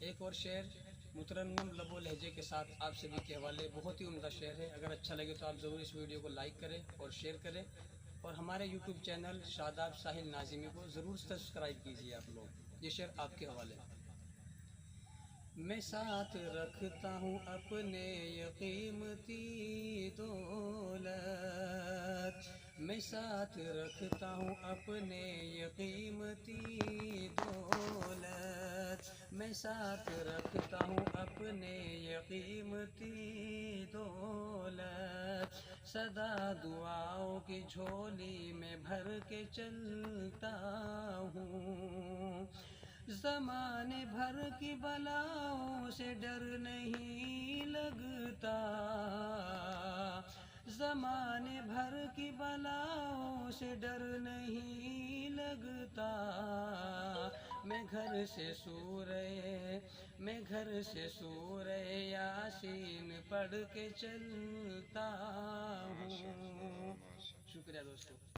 ایک اور شعر مترنم لب و لہجے کے ساتھ آپ سبھی کے حوالے، بہت ہی عمدہ شعر ہے۔ اگر اچھا لگے تو آپ ضرور اس ویڈیو کو لائک کریں اور شیئر کریں، اور ہمارے یوٹیوب چینل شاداب ساحل ناظمی کو ضرور سبسکرائب کیجیے آپ لوگ۔ یہ شعر آپ کے حوالے۔ میں ساتھ رکھتا ہوں اپنے یہ قیمتی دولت، میں ساتھ رکھتا ہوں اپنے یہ قیمتی دولت، میں ساتھ رکھتا ہوں اپنے یہ قیمتی دولت، سدا دعاؤں کی جھولی میں بھر کے چلتا ہوں، زمانے بھر کی بلاؤں سے ڈر نہیں لگتا، زمانے بھر کی بلاؤں سے ڈر نہیں لگتا، میں گھر سے سورہ یاسین پڑھ کے چلتا ہوں۔ شکریہ دوستو۔